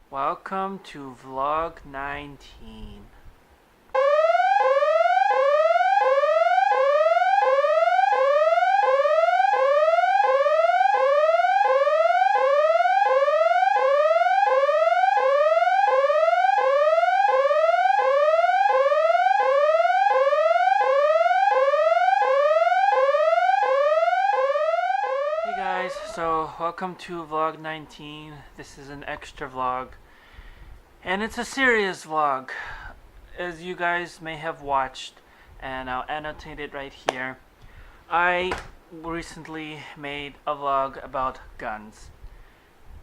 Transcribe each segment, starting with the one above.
Welcome to vlog 19. Hey guys, so welcome to vlog 19. This is an extra vlog. And it's a serious vlog, as you guys may have watched, and I'll annotate it right here. I recently made a vlog about guns,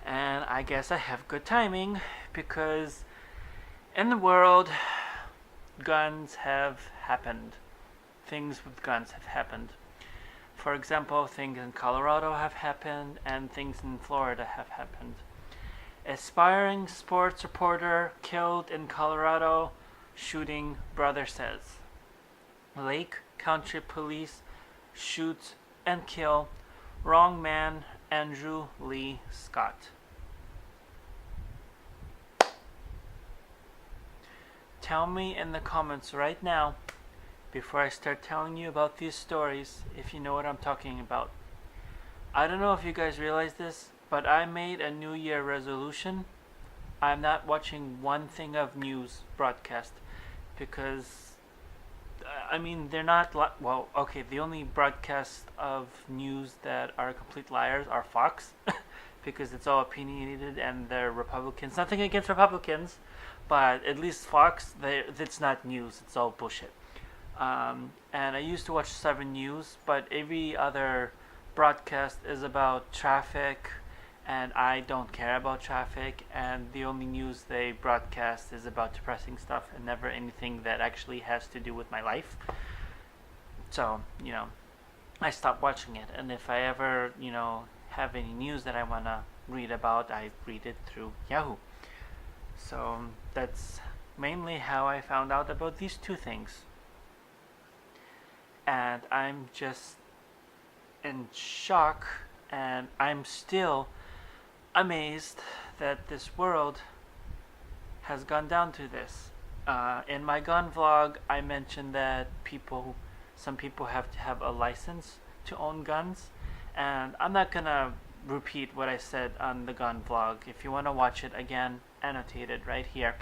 and I guess I have good timing because in the world, guns have happened. Things with guns have happened. For example, things in Colorado have happened, and things in Florida have happened. Aspiring sports reporter killed in Colorado, shooting brother says. Lake Country Police shoots and kill wrong man Andrew Lee Scott. Tell me in the comments right now, before I start telling you about these stories, if you know what I'm talking about. I don't know if you guys realize this, but I made a New Year resolution. I'm not watching one thing of news broadcast because, they're not well. Okay, the only broadcasts of news that are complete liars are Fox, because it's all opinionated and they're Republicans. Nothing against Republicans, but at least Fox, it's not news. It's all bullshit. And I used to watch 7 News, but every other broadcast is about traffic, and I don't care about traffic, and the only news they broadcast is about depressing stuff and never anything that actually has to do with my life. So, I stopped watching it, and if I ever, have any news that I want to read about, I read it through Yahoo. So that's mainly how I found out about these 2 things. And I'm just in shock, and I'm still amazed that this world has gone down to this. In my gun vlog, I mentioned that some people have to have a license to own guns, and I'm not gonna repeat what I said on the gun vlog. If you want to watch it again, annotated right here.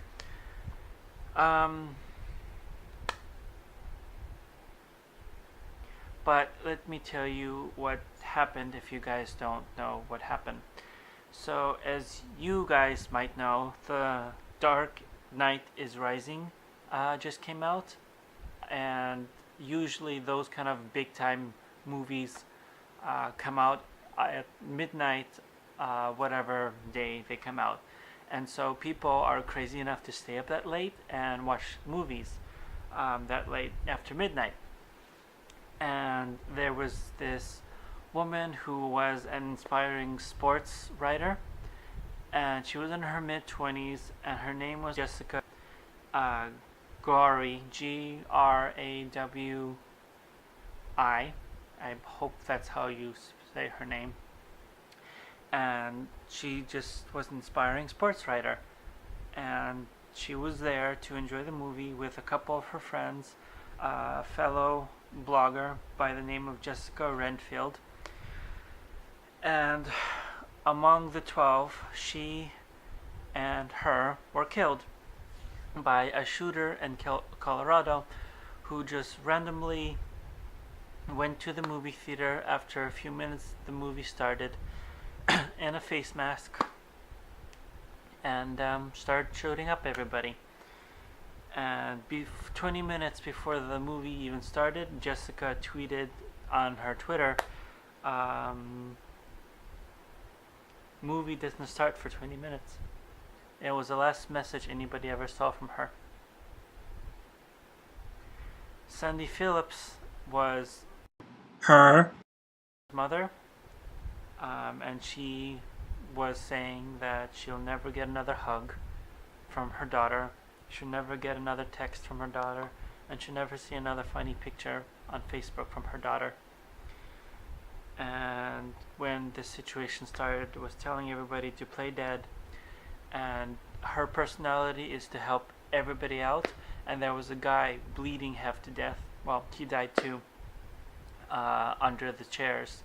But let me tell you what happened if you guys don't know what happened. So, as you guys might know, The Dark Knight is Rising just came out, and usually those kind of big time movies come out at midnight, whatever day they come out. And so people are crazy enough to stay up that late and watch movies that late after midnight. And there was this woman who was an inspiring sports writer, and she was in her mid-20s, and her name was Jessica Grawi, Grawi. I hope that's how you say her name. And she just was an inspiring sports writer, and she was there to enjoy the movie with a couple of her friends, a fellow blogger by the name of Jessica Renfield. And among the 12, she and her were killed by a shooter in Colorado who just randomly went to the movie theater after a few minutes the movie started in a face mask and started shooting up everybody. And 20 minutes before the movie even started, Jessica tweeted on her Twitter, movie doesn't start for 20 minutes. It was the last message anybody ever saw from her. Sandy Phillips was her mother, and she was saying that she'll never get another hug from her daughter. She'll never get another text from her daughter, and she'll never see another funny picture on Facebook from her daughter. And when this situation started, was telling everybody to play dead, and her personality is to help everybody out. And there was a guy bleeding half to death. Well, he died too, under the chairs.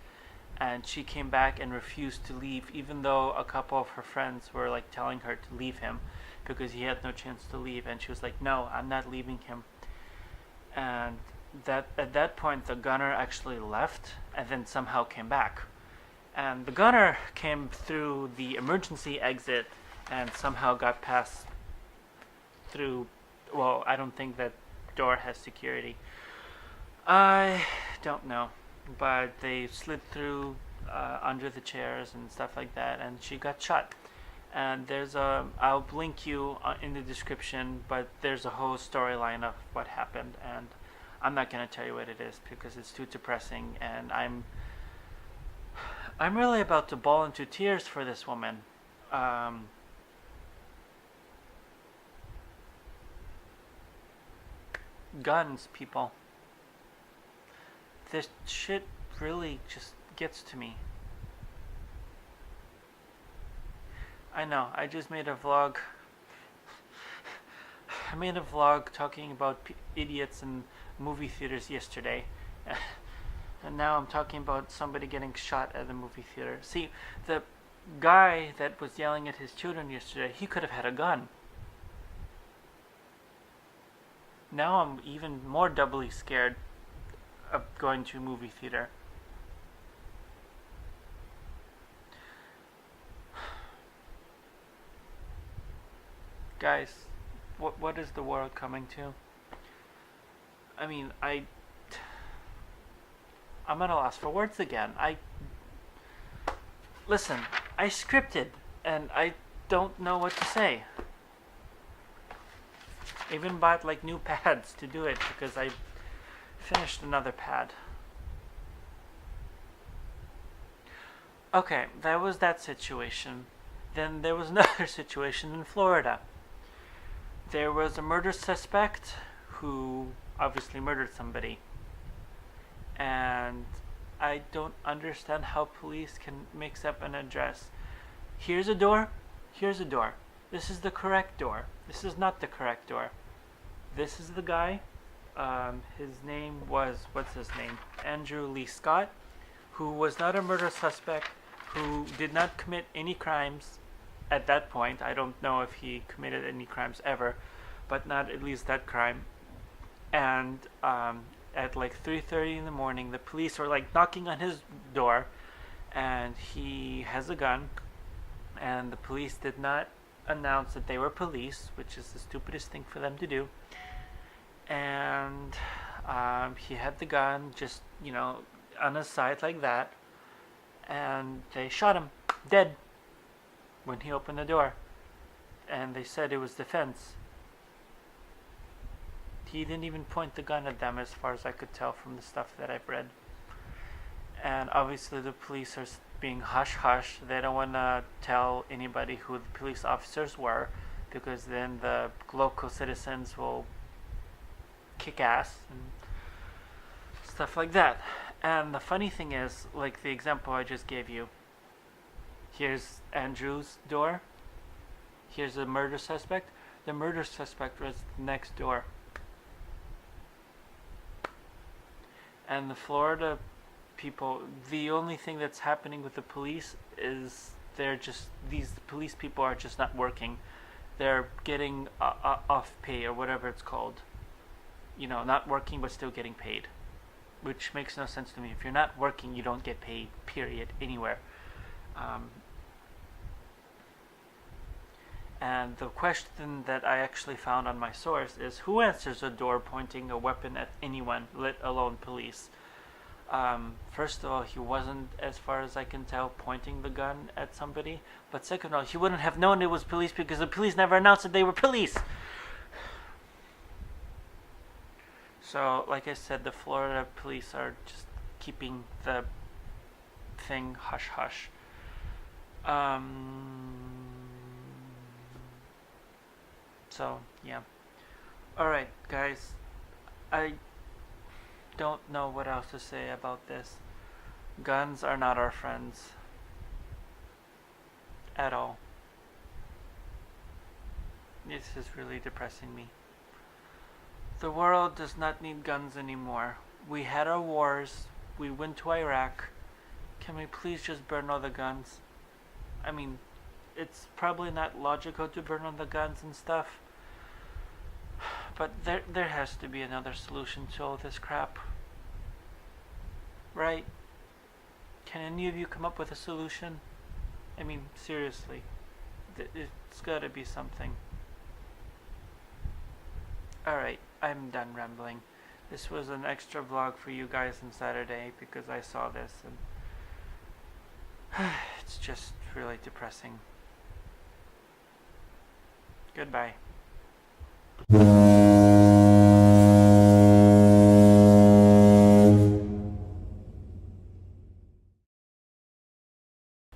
And she came back and refused to leave, even though a couple of her friends were like telling her to leave him because he had no chance to leave. And she was like, no, I'm not leaving him. And that at that point, the gunner actually left and then somehow came back. And the gunner came through the emergency exit and somehow got past through. Well, I don't think that door has security. I don't know, but they slid through under the chairs and stuff like that, and she got shot. And I'll link you in the description, but there's a whole storyline of what happened, and I'm not gonna tell you what it is because it's too depressing, and I'm really about to bawl into tears for this woman. Guns, people. This shit really just gets to me. I know, I just made a vlog. I made a vlog talking about idiots in movie theaters yesterday. And now I'm talking about somebody getting shot at a movie theater. See, the guy that was yelling at his children yesterday, he could have had a gun. Now I'm even more doubly scared of going to a movie theater. Guys, what is the world coming to? I mean, I'm at a loss for words again. Listen, I scripted and I don't know what to say. I even bought like new pads to do it because I finished another pad. Okay, that was that situation. Then there was another situation in Florida. There was a murder suspect who obviously murdered somebody. And I don't understand how police can mix up an address. Here's a door, here's a door. This is the correct door. This is not the correct door. This is the guy. His name was, what's his name? Andrew Lee Scott, who was not a murder suspect, who did not commit any crimes at that point. I don't know if he committed any crimes ever, but not at least that crime. And at like 3:30 in the morning, the police were like knocking on his door, and he has a gun, and the police did not announce that they were police, which is the stupidest thing for them to do. And he had the gun just, on his side like that, and they shot him dead when he opened the door, and they said it was defense. He didn't even point the gun at them, as far as I could tell from the stuff that I've read. And obviously the police are being hush-hush. They don't want to tell anybody who the police officers were, because then the local citizens will kick ass and stuff like that. And the funny thing is, like the example I just gave you, here's Andrew's door, here's the murder suspect. The murder suspect was next door. And the Florida people, the only thing that's happening with the police is these police people are just not working. They're getting off pay or whatever it's called. Not working but still getting paid. Which makes no sense to me. If you're not working, you don't get paid, period, anywhere. And the question that I actually found on my source is, who answers a door pointing a weapon at anyone, let alone police? First of all, he wasn't, as far as I can tell, pointing the gun at somebody. But second of all, he wouldn't have known it was police because the police never announced that they were police. So, like I said, the Florida police are just keeping the thing hush-hush. So, yeah. Alright, guys. I don't know what else to say about this. Guns are not our friends. At all. This is really depressing me. The world does not need guns anymore. We had our wars. We went to Iraq. Can we please just burn all the guns? I mean, it's probably not logical to burn all the guns and stuff, but there has to be another solution to all this crap. Right? Can any of you come up with a solution? I mean, seriously. It's gotta be something. Alright, I'm done rambling. This was an extra vlog for you guys on Saturday because I saw this and it's just really depressing. Goodbye.